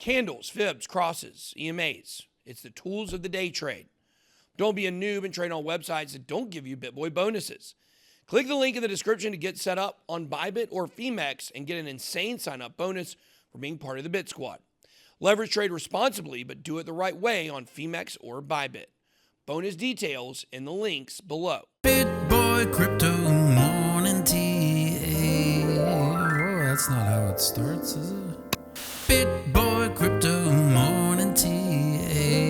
Candles, fibs, crosses, EMAs. It's the tools of the day trade. Don't be a noob and trade on websites that don't give you BitBoy bonuses. Click the link in the description to get set up on ByBit or Femex and get an insane sign-up bonus for being part of the BitSquad. Leverage trade responsibly, but do it the right way on Femex or ByBit. Bonus details in the links below. BitBoy Crypto Morning Tea. Oh, that's not how it starts, is it? BitBoy Crypto Morning Tea.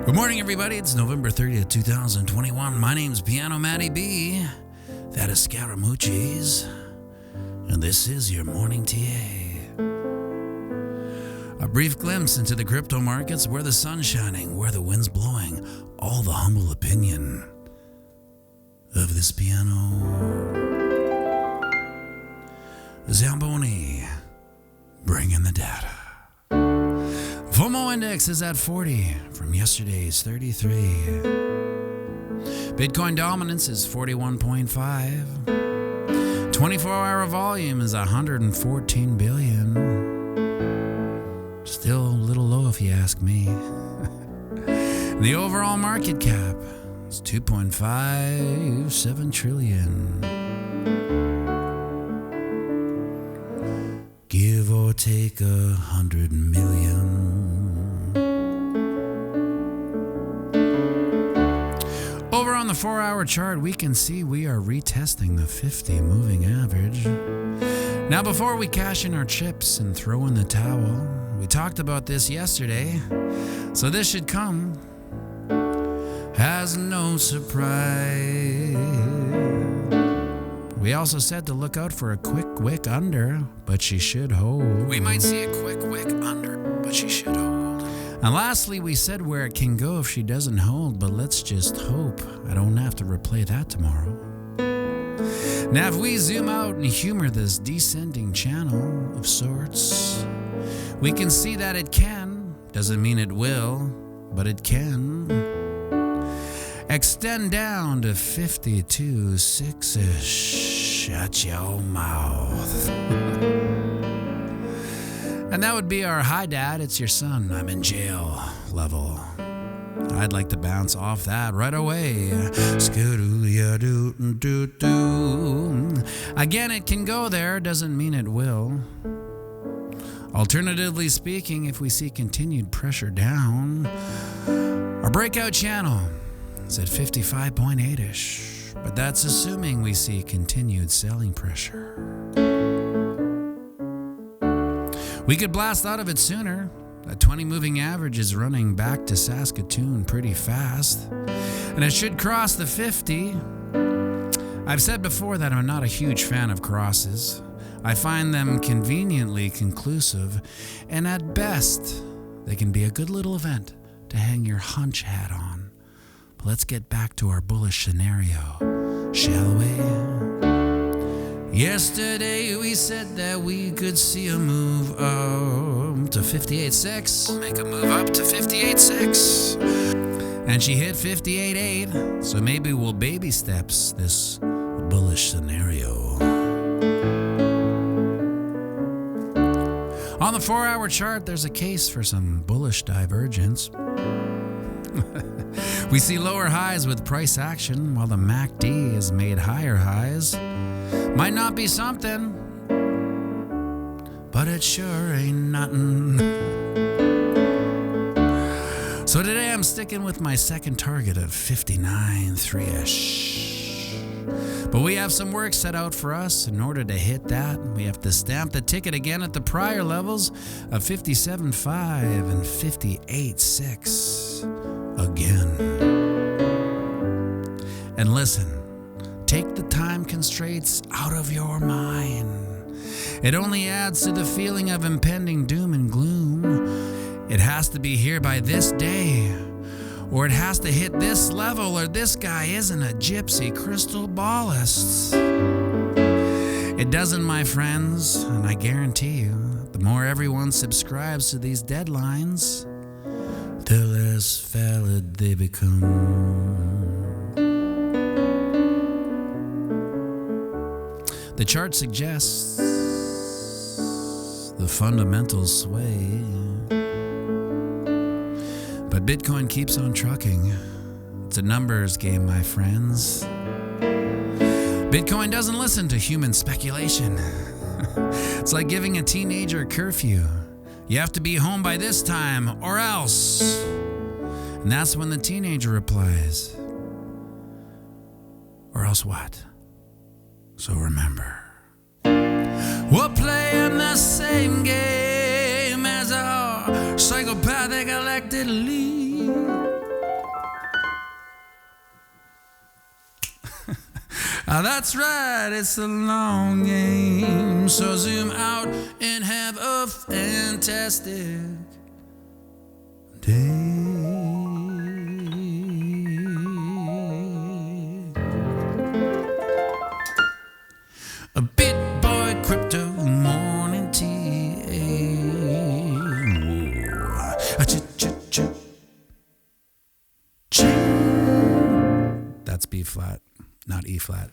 Good morning, everybody. It's November 30th, 2021. My name's Piano Matty B. That is Scaramucci's. And this is your Morning TA. A brief glimpse into the crypto markets, where the sun's shining, where the wind's blowing, all the humble opinion of this piano. Zamboni, bringing the data. FOMO index is at 40 from yesterday's 33. Bitcoin dominance is 41.5. 24-hour volume is 114 billion. Still a little low if you ask me. The overall market cap is 2.57 trillion. Give or take 100 million. Over on the 4-hour chart, we can see we are retesting the 50 moving average. Now, before we cash in our chips and throw in the towel, we talked about this yesterday, so this should come as no surprise. We also said to look out for a quick wick under, but she should hold. We might see a quick wick under, but she should hold. And lastly, we said where it can go if she doesn't hold, but let's just hope I don't have to replay that tomorrow. Now, if we zoom out and humor this descending channel of sorts, we can see that it can, doesn't mean it will, but it can extend down to 52.6-ish. Shut your mouth. And that would be our "Hi Dad, it's your son, I'm in jail" level. I'd like to bounce off that right away. Again, it can go there, doesn't mean it will. Alternatively speaking, if we see continued pressure down, our breakout channel is at 55.8-ish, but that's assuming we see continued selling pressure. We could blast out of it sooner. The 20 moving average is running back to Saskatoon pretty fast, and it should cross the 50. I've said before that I'm not a huge fan of crosses. I find them conveniently conclusive, and at best, they can be a good little event to hang your hunch hat on. But let's get back to our bullish scenario, shall we? Yesterday we said that we could see a move up to 58.6. We'll make a move up to 58.6. And she hit 58.8, so maybe we'll baby steps this bullish scenario. On the 4-hour chart, there's a case for some bullish divergence. We see lower highs with price action, while the MACD has made higher highs. Might not be something, but it sure ain't nothing. So today I'm sticking with my second target of 59.3-ish. But we have some work set out for us. In order to hit that, we have to stamp the ticket again at the prior levels of 57.5 and 58.6 again. And listen, take the time constraints out of your mind. It only adds to the feeling of impending doom and gloom. It has to be here by this day, or it has to hit this level, or this guy isn't a gypsy crystal ballist. It doesn't, my friends, and I guarantee you, the more everyone subscribes to these deadlines, the less valid they become. The chart suggests, the fundamentals sway. But Bitcoin keeps on trucking. It's a numbers game, my friends. Bitcoin doesn't listen to human speculation. It's like giving a teenager a curfew. You have to be home by this time or else. And that's when the teenager replies, or else what? So remember, we're playing the same game as our psychopathic elected league. That's right, it's a long game. So zoom out and have a fantastic day. A BitBoy Crypto Morning Tea. That's B flat, not E flat.